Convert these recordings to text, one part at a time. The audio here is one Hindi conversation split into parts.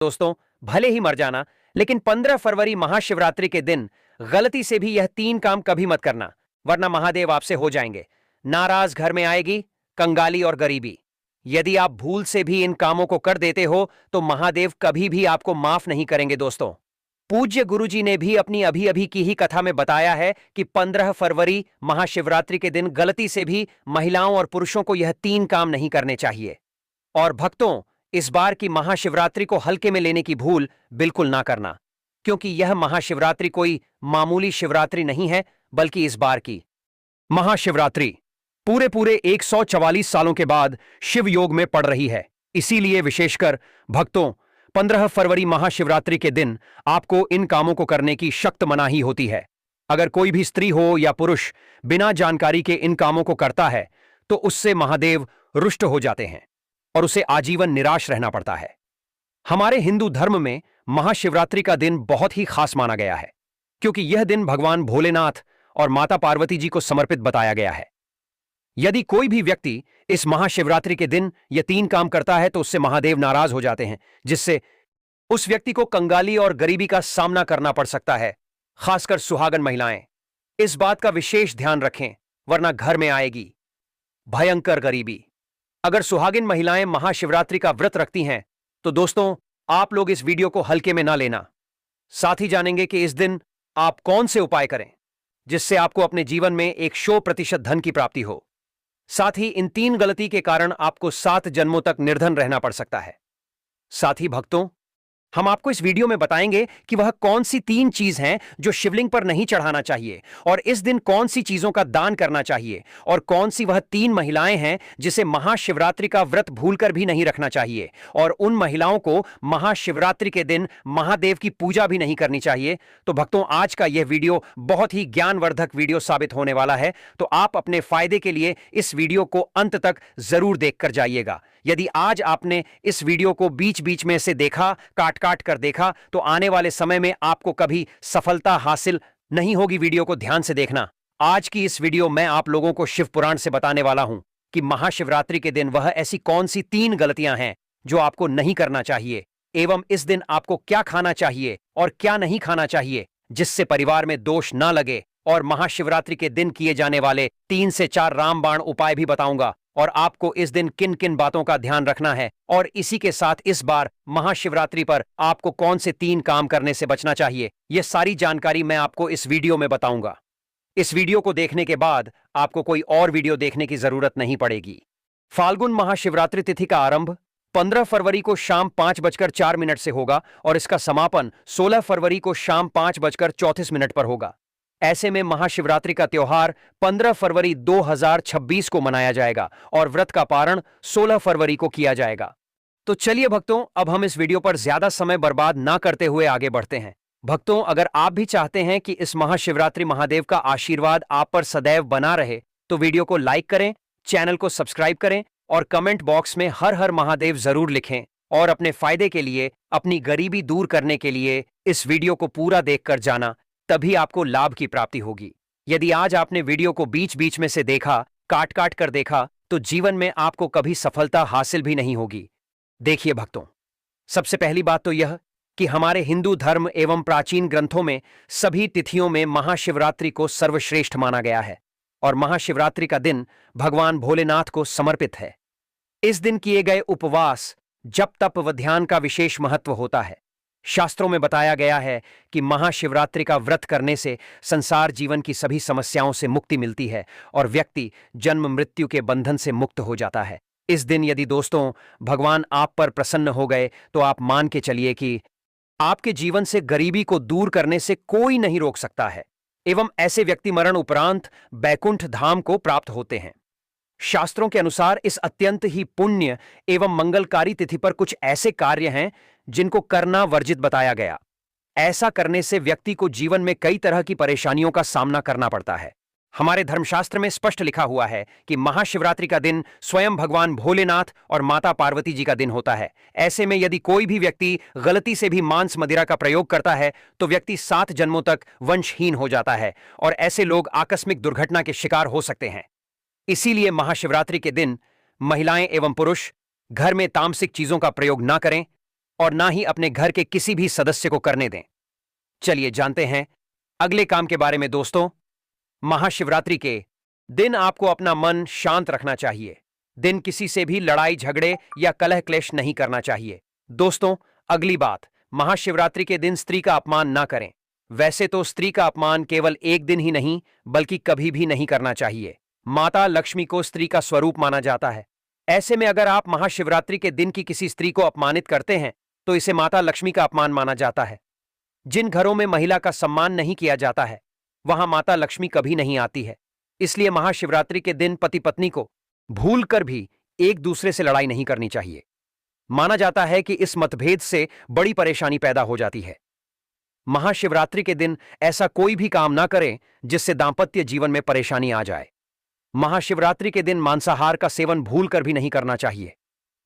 दोस्तों, भले ही मर जाना, लेकिन 15 फरवरी महाशिवरात्रि के दिन गलती से भी यह 3 काम कभी मत करना, वरना महादेव आपसे हो जाएंगे नाराज। घर में आएगी कंगाली और गरीबी। यदि आप भूल से भी इन कामों को कर देते हो तो महादेव कभी भी आपको माफ नहीं करेंगे। दोस्तों, पूज्य गुरुजी ने भी अपनी अभी अभी की ही कथा में बताया है कि 15 फरवरी महाशिवरात्रि के दिन गलती से भी महिलाओं और पुरुषों को यह 3 काम नहीं करने चाहिए। और भक्तों, इस बार की महाशिवरात्रि को हल्के में लेने की भूल बिल्कुल ना करना, क्योंकि यह महाशिवरात्रि कोई मामूली शिवरात्रि नहीं है, बल्कि इस बार की महाशिवरात्रि पूरे पूरे 144 सालों के बाद शिव योग में पड़ रही है। इसीलिए विशेषकर भक्तों, 15 फरवरी महाशिवरात्रि के दिन आपको इन कामों को करने की सख्त मनाही होती है। अगर कोई भी स्त्री हो या पुरुष बिना जानकारी के इन कामों को करता है तो उससे महादेव रुष्ट हो जाते हैं और उसे आजीवन निराश रहना पड़ता है। हमारे हिंदू धर्म में महाशिवरात्रि का दिन बहुत ही खास माना गया है, क्योंकि यह दिन भगवान भोलेनाथ और माता पार्वती जी को समर्पित बताया गया है। यदि कोई भी व्यक्ति इस महाशिवरात्रि के दिन ये 3 काम करता है तो उससे महादेव नाराज हो जाते हैं, जिससे उस व्यक्ति को कंगाली और गरीबी का सामना करना पड़ सकता है। खासकर सुहागन महिलाएं इस बात का विशेष ध्यान रखें, वरना घर में आएगी भयंकर गरीबी। अगर सुहागिन महिलाएं महाशिवरात्रि का व्रत रखती हैं तो दोस्तों, आप लोग इस वीडियो को हल्के में ना लेना। साथ ही जानेंगे कि इस दिन आप कौन से उपाय करें जिससे आपको अपने जीवन में 100% धन की प्राप्ति हो। साथ ही इन 3 गलती के कारण आपको 7 जन्मों तक निर्धन रहना पड़ सकता है। साथ ही भक्तों, हम आपको इस वीडियो में बताएंगे कि वह कौन सी 3 चीज हैं जो शिवलिंग पर नहीं चढ़ाना चाहिए, और इस दिन कौन सी चीजों का दान करना चाहिए, और कौन सी वह 3 महिलाएं हैं जिसे महाशिवरात्रि का व्रत भूलकर भी नहीं रखना चाहिए, और उन महिलाओं को महाशिवरात्रि के दिन महादेव की पूजा भी नहीं करनी चाहिए। तो भक्तों, आज का यह वीडियो बहुत ही ज्ञानवर्धक वीडियो साबित होने वाला है, तो आप अपने फायदे के लिए इस वीडियो को अंत तक जरूर देखकर जाइएगा। यदि आज आपने इस वीडियो को बीच बीच में से देखा, काट काट कर देखा, तो आने वाले समय में आपको कभी सफलता हासिल नहीं होगी। वीडियो को ध्यान से देखना। आज की इस वीडियो में आप लोगों को शिव पुराण से बताने वाला हूं कि महाशिवरात्रि के दिन वह ऐसी कौन सी 3 गलतियां हैं जो आपको नहीं करना चाहिए, एवं इस दिन आपको क्या खाना चाहिए और क्या नहीं खाना चाहिए जिससे परिवार में दोष ना लगे। और महाशिवरात्रि के दिन किए जाने वाले 3 से 4 रामबाण उपाय भी बताऊंगा, और आपको इस दिन किन किन बातों का ध्यान रखना है, और इसी के साथ इस बार महाशिवरात्रि पर आपको कौन से 3 काम करने से बचना चाहिए, यह सारी जानकारी मैं आपको इस वीडियो में बताऊंगा। इस वीडियो को देखने के बाद आपको कोई और वीडियो देखने की जरूरत नहीं पड़ेगी। फाल्गुन महाशिवरात्रि तिथि का आरंभ 15 फरवरी को शाम 5:04 से होगा और इसका समापन 16 फरवरी को शाम 5:34 पर होगा। ऐसे में महाशिवरात्रि का त्योहार 15 फरवरी 2026 को मनाया जाएगा और व्रत का पारण 16 फरवरी को किया जाएगा। तो चलिए भक्तों, अब हम इस वीडियो पर ज्यादा समय बर्बाद ना करते हुए आगे बढ़ते हैं। भक्तों, अगर आप भी चाहते हैं कि इस महाशिवरात्रि महादेव का आशीर्वाद आप पर सदैव बना रहे, तो वीडियो को लाइक करें, चैनल को सब्सक्राइब करें और कमेंट बॉक्स में हर हर महादेव जरूर लिखें। और अपने फायदे के लिए, अपनी गरीबी दूर करने के लिए इस वीडियो को पूरा देखकर जाना, तभी आपको लाभ की प्राप्ति होगी। यदि आज आपने वीडियो को बीच बीच में से देखा, काट काट कर देखा, तो जीवन में आपको कभी सफलता हासिल भी नहीं होगी। देखिए भक्तों, सबसे पहली बात तो यह कि हमारे हिंदू धर्म एवं प्राचीन ग्रंथों में सभी तिथियों में महाशिवरात्रि को सर्वश्रेष्ठ माना गया है, और महाशिवरात्रि का दिन भगवान भोलेनाथ को समर्पित है। इस दिन किए गए उपवास, जप तप व ध्यान का विशेष महत्व होता है। शास्त्रों में बताया गया है कि महाशिवरात्रि का व्रत करने से संसार जीवन की सभी समस्याओं से मुक्ति मिलती है और व्यक्ति जन्म मृत्यु के बंधन से मुक्त हो जाता है। इस दिन यदि दोस्तों भगवान आप पर प्रसन्न हो गए तो आप मान के चलिए कि आपके जीवन से गरीबी को दूर करने से कोई नहीं रोक सकता है, एवं ऐसे व्यक्ति मरण उपरांत बैकुंठ धाम को प्राप्त होते हैं। शास्त्रों के अनुसार इस अत्यंत ही पुण्य एवं मंगलकारी तिथि पर कुछ ऐसे कार्य हैं जिनको करना वर्जित बताया गया। ऐसा करने से व्यक्ति को जीवन में कई तरह की परेशानियों का सामना करना पड़ता है। हमारे धर्मशास्त्र में स्पष्ट लिखा हुआ है कि महाशिवरात्रि का दिन स्वयं भगवान भोलेनाथ और माता पार्वती जी का दिन होता है। ऐसे में यदि कोई भी व्यक्ति गलती से भी मांस मदिरा का प्रयोग करता है तो व्यक्ति 7 जन्मों तक वंशहीन हो जाता है, और ऐसे लोग आकस्मिक दुर्घटना के शिकार हो सकते हैं। इसीलिए महाशिवरात्रि के दिन महिलाएं एवं पुरुष घर में तामसिक चीजों का प्रयोग ना करें और ना ही अपने घर के किसी भी सदस्य को करने दें। चलिए जानते हैं अगले काम के बारे में दोस्तों। महाशिवरात्रि के दिन आपको अपना मन शांत रखना चाहिए। दिन किसी से भी लड़ाई झगड़े या कलह क्लेश नहीं करना चाहिए। दोस्तों, अगली बात, महाशिवरात्रि के दिन स्त्री का अपमान ना करें। वैसे तो स्त्री का अपमान केवल एक दिन ही नहीं बल्कि कभी भी नहीं करना चाहिए। माता लक्ष्मी को स्त्री का स्वरूप माना जाता है। ऐसे में अगर आप महाशिवरात्रि के दिन की किसी स्त्री को अपमानित करते हैं तो इसे माता लक्ष्मी का अपमान माना जाता है। जिन घरों में महिला का सम्मान नहीं किया जाता है वहां माता लक्ष्मी कभी नहीं आती है। इसलिए महाशिवरात्रि के दिन पति पत्नी को भूलकर भी एक दूसरे से लड़ाई नहीं करनी चाहिए। माना जाता है कि इस मतभेद से बड़ी परेशानी पैदा हो जाती है। महाशिवरात्रि के दिन ऐसा कोई भी काम ना करें जिससे दांपत्य जीवन में परेशानी आ जाए। महाशिवरात्रि के दिन मांसाहार का सेवन भूलकर भी नहीं करना चाहिए।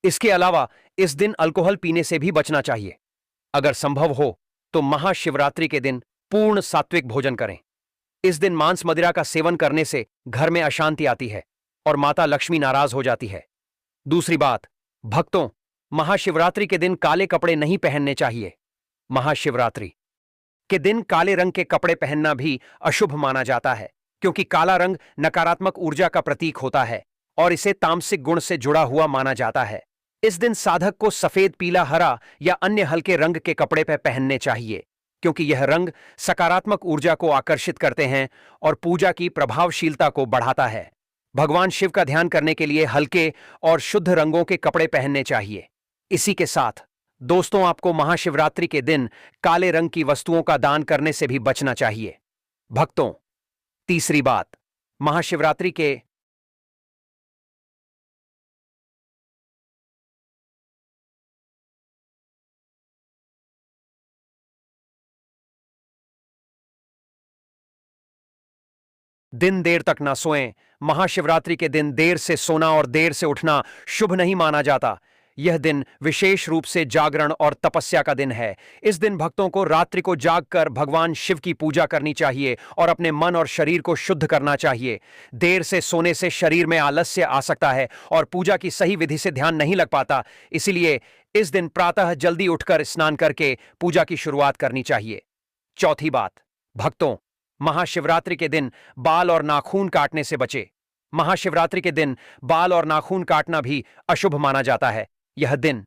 इसके अलावा इस दिन अल्कोहल पीने से भी बचना चाहिए। अगर संभव हो तो महाशिवरात्रि के दिन पूर्ण सात्विक भोजन करें। इस दिन मांस मदिरा का सेवन करने से घर में अशांति आती है और माता लक्ष्मी नाराज हो जाती है। दूसरी बात, भक्तों, महाशिवरात्रि के दिन काले कपड़े नहीं पहनने चाहिए। महाशिवरात्रि के दिन काले रंग के कपड़े पहनना भी अशुभ माना जाता है, क्योंकि काला रंग नकारात्मक ऊर्जा का प्रतीक होता है और इसे तामसिक गुण से जुड़ा हुआ माना जाता है। इस दिन साधक को सफेद, पीला, हरा या अन्य हल्के रंग के कपड़े पहनने चाहिए, क्योंकि यह रंग सकारात्मक ऊर्जा को आकर्षित करते हैं और पूजा की प्रभावशीलता को बढ़ाता है। भगवान शिव का ध्यान करने के लिए हल्के और शुद्ध रंगों के कपड़े पहनने चाहिए। इसी के साथ दोस्तों, आपको महाशिवरात्रि के दिन काले रंग की वस्तुओं का दान करने से भी बचना चाहिए। भक्तों, तीसरी बात, महाशिवरात्रि के दिन देर तक ना सोएं। महाशिवरात्रि के दिन देर से सोना और देर से उठना शुभ नहीं माना जाता। यह दिन विशेष रूप से जागरण और तपस्या का दिन है। इस दिन भक्तों को रात्रि को जागकर भगवान शिव की पूजा करनी चाहिए और अपने मन और शरीर को शुद्ध करना चाहिए। देर से सोने से शरीर में आलस्य आ सकता है और पूजा की सही विधि से ध्यान नहीं लग पाता। इसीलिए इस दिन प्रातः जल्दी उठकर स्नान करके पूजा की शुरुआत करनी चाहिए। चौथी बात, भक्तों, महाशिवरात्रि के दिन बाल और नाखून काटने से बचे। महाशिवरात्रि के दिन बाल और नाखून काटना भी अशुभ माना जाता है। यह दिन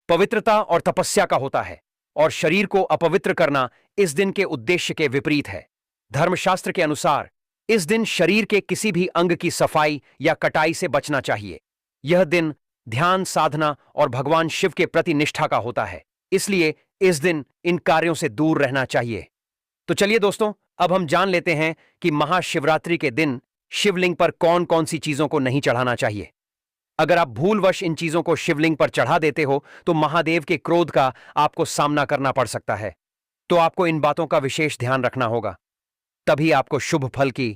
पवित्रता और तपस्या का होता है और शरीर को अपवित्र करना इस दिन के उद्देश्य के विपरीत है। धर्मशास्त्र के अनुसार इस दिन शरीर के किसी भी अंग की सफाई या कटाई से बचना चाहिए। यह दिन ध्यान, साधना और भगवान शिव के प्रति निष्ठा का होता है। इसलिए इस दिन इन कार्यों से दूर रहना चाहिए। तो चलिए दोस्तों, अब हम जान लेते हैं कि महाशिवरात्रि के दिन शिवलिंग पर कौन कौन सी चीजों को नहीं चढ़ाना चाहिए। अगर आप भूलवश इन चीजों को शिवलिंग पर चढ़ा देते हो तो महादेव के क्रोध का आपको सामना करना पड़ सकता है। तो आपको इन बातों का विशेष ध्यान रखना होगा, तभी आपको शुभ फल की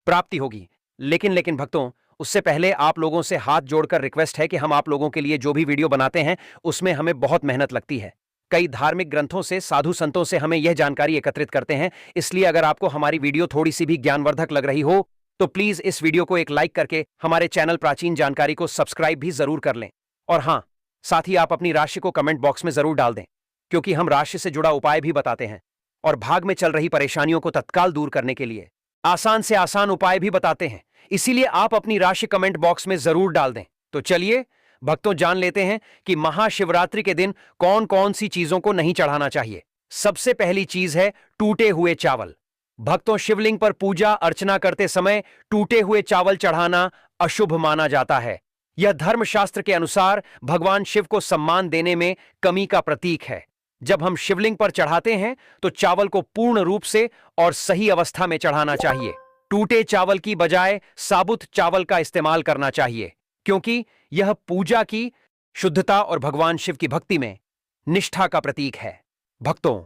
प्राप्ति होगी। लेकिन भक्तों, उससे पहले आप लोगों से हाथ जोड़कर रिक्वेस्ट है कि हम आप लोगों के लिए जो भी वीडियो बनाते हैं उसमें हमें बहुत मेहनत लगती है। कई धार्मिक ग्रंथों से, साधु संतों से हमें यह जानकारी एकत्रित करते हैं। इसलिए अगर आपको हमारी वीडियो थोड़ी सी भी ज्ञानवर्धक लग रही हो तो प्लीज इस वीडियो को एक लाइक करके हमारे चैनल प्राचीन जानकारी को सब्सक्राइब भी जरूर कर लें। और हां, साथ ही आप अपनी राशि को कमेंट बॉक्स में जरूर डाल दें, क्योंकि हम राशि से जुड़ा उपाय भी बताते हैं और भाग में चल रही परेशानियों को तत्काल दूर करने के लिए आसान से आसान उपाय भी बताते हैं। इसीलिए आप अपनी राशि कमेंट बॉक्स में जरूर डाल दें। तो चलिए भक्तों, जान लेते हैं कि महाशिवरात्रि के दिन कौन कौन सी चीजों को नहीं चढ़ाना चाहिए। सबसे पहली चीज है टूटे हुए चावल। भक्तों, शिवलिंग पर पूजा अर्चना करते समय टूटे हुए चावल चढ़ाना अशुभ माना जाता है। यह धर्मशास्त्र के अनुसार भगवान शिव को सम्मान देने में कमी का प्रतीक है। जब हम शिवलिंग पर चढ़ाते हैं तो चावल को पूर्ण रूप से और सही अवस्था में चढ़ाना चाहिए। टूटे चावल की बजाय साबुत चावल का इस्तेमाल करना चाहिए, क्योंकि यह पूजा की शुद्धता और भगवान शिव की भक्ति में निष्ठा का प्रतीक है। भक्तों,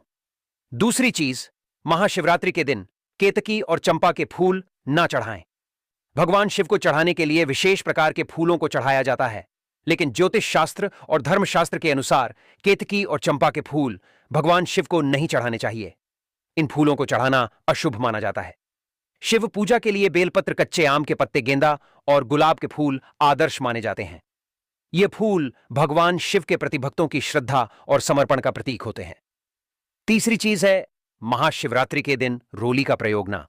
दूसरी चीज, महाशिवरात्रि के दिन केतकी और चंपा के फूल ना चढ़ाएं। भगवान शिव को चढ़ाने के लिए विशेष प्रकार के फूलों को चढ़ाया जाता है, लेकिन ज्योतिष शास्त्र और धर्मशास्त्र के अनुसार केतकी और चंपा के फूल भगवान शिव को नहीं चढ़ाने चाहिए। इन फूलों को चढ़ाना अशुभ माना जाता है। शिव पूजा के लिए बेलपत्र, कच्चे आम के पत्ते, गेंदा और गुलाब के फूल आदर्श माने जाते हैं। ये फूल भगवान शिव के प्रति भक्तों की श्रद्धा और समर्पण का प्रतीक होते हैं। तीसरी चीज है, महाशिवरात्रि के दिन रोली का प्रयोग ना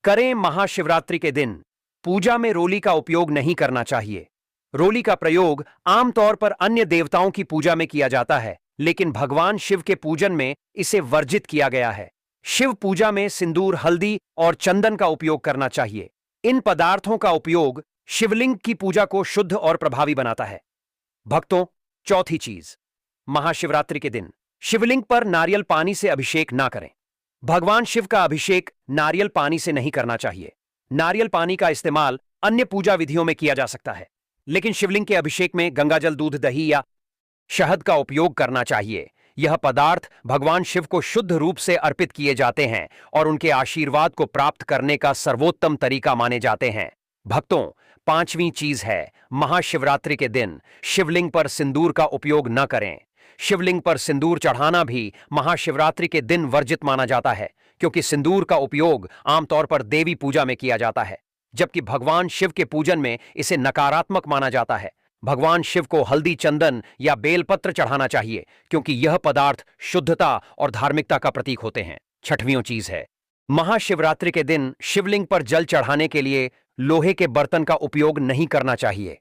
करें। महाशिवरात्रि के दिन पूजा में रोली का उपयोग नहीं करना चाहिए। रोली का प्रयोग आमतौर पर अन्य देवताओं की पूजा में किया जाता है, लेकिन भगवान शिव के पूजन में इसे वर्जित किया गया है। शिव पूजा में सिंदूर, हल्दी और चंदन का उपयोग करना चाहिए। इन पदार्थों का उपयोग शिवलिंग की पूजा को शुद्ध और प्रभावी बनाता है। भक्तों, चौथी चीज, महाशिवरात्रि के दिन शिवलिंग पर नारियल पानी से अभिषेक ना करें। भगवान शिव का अभिषेक नारियल पानी से नहीं करना चाहिए। नारियल पानी का इस्तेमाल अन्य पूजा विधियों में किया जा सकता है, लेकिन शिवलिंग के अभिषेक में गंगाजल, दूध, दही या शहद का उपयोग करना चाहिए। यह पदार्थ भगवान शिव को शुद्ध रूप से अर्पित किए जाते हैं और उनके आशीर्वाद को प्राप्त करने का सर्वोत्तम तरीका माने जाते हैं। भक्तों, पांचवीं चीज है, महाशिवरात्रि के दिन शिवलिंग पर सिंदूर का उपयोग न करें। शिवलिंग पर सिंदूर चढ़ाना भी महाशिवरात्रि के दिन वर्जित माना जाता है, क्योंकि सिंदूर का उपयोग आमतौर पर देवी पूजा में किया जाता है, जबकि भगवान शिव के पूजन में इसे नकारात्मक माना जाता है। भगवान शिव को हल्दी, चंदन या बेलपत्र चढ़ाना चाहिए, क्योंकि यह पदार्थ शुद्धता और धार्मिकता का प्रतीक होते हैं। छठवीं चीज है, महाशिवरात्रि के दिन शिवलिंग पर जल चढ़ाने के लिए लोहे के बर्तन का उपयोग नहीं करना चाहिए।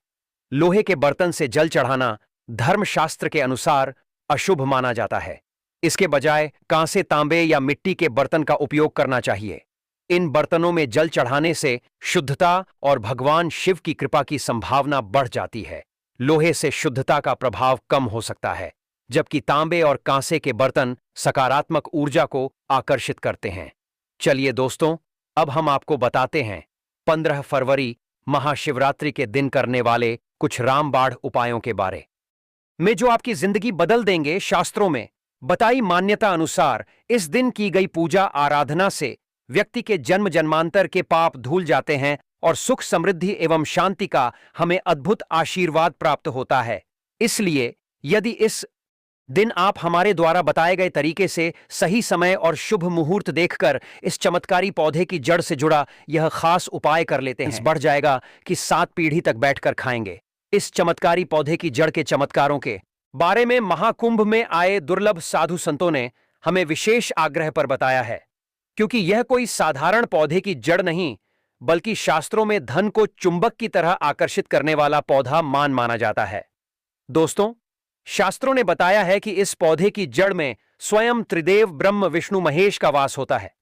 लोहे के बर्तन से जल चढ़ाना धर्मशास्त्र के अनुसार अशुभ माना जाता है। इसके बजाय कांसे, तांबे या मिट्टी के बर्तन का उपयोग करना चाहिए। इन बर्तनों में जल चढ़ाने से शुद्धता और भगवान शिव की कृपा की संभावना बढ़ जाती है। लोहे से शुद्धता का प्रभाव कम हो सकता है, जबकि तांबे और कांसे के बर्तन सकारात्मक ऊर्जा को आकर्षित करते हैं। चलिए दोस्तों, अब हम आपको बताते हैं 15 फरवरी महाशिवरात्रि के दिन करने वाले कुछ रामबाण उपायों के बारे में, जो आपकी जिंदगी बदल देंगे। शास्त्रों में बताई मान्यता अनुसार इस दिन की गई पूजा आराधना से व्यक्ति के जन्म जन्मांतर के पाप धुल जाते हैं और सुख, समृद्धि एवं शांति का हमें अद्भुत आशीर्वाद प्राप्त होता है। इसलिए यदि इस दिन आप हमारे द्वारा बताए गए तरीके से सही समय और शुभ मुहूर्त देखकर इस चमत्कारी पौधे की जड़ से जुड़ा यह खास उपाय कर लेते हैं, बढ़ जाएगा कि 7 पीढ़ी तक बैठकर खाएंगे। इस चमत्कारी पौधे की जड़ के चमत्कारों के बारे में महाकुंभ में आए दुर्लभ साधु संतों ने हमें विशेष आग्रह पर बताया है, क्योंकि यह कोई साधारण पौधे की जड़ नहीं, बल्कि शास्त्रों में धन को चुंबक की तरह आकर्षित करने वाला पौधा माना जाता है। दोस्तों, शास्त्रों ने बताया है कि इस पौधे की जड़ में स्वयं त्रिदेव ब्रह्म, विष्णु, महेश का वास होता है।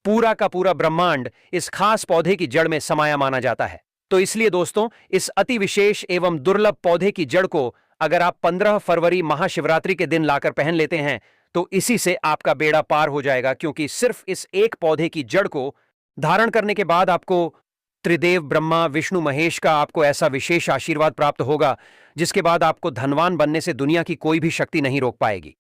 पूरा का पूरा ब्रह्मांड इस खास पौधे की जड़ में समाया माना जाता है। तो इसलिए दोस्तों, इस अति विशेष एवं दुर्लभ पौधे की जड़ को अगर आप 15 फरवरी महाशिवरात्रि के दिन लाकर पहन लेते हैं, तो इसी से आपका बेड़ा पार हो जाएगा, क्योंकि सिर्फ इस एक पौधे की जड़ को धारण करने के बाद आपको त्रिदेव ब्रह्मा, विष्णु, महेश का आपको ऐसा विशेष आशीर्वाद प्राप्त होगा, जिसके बाद आपको धनवान बनने से दुनिया की कोई भी शक्ति नहीं रोक पाएगी।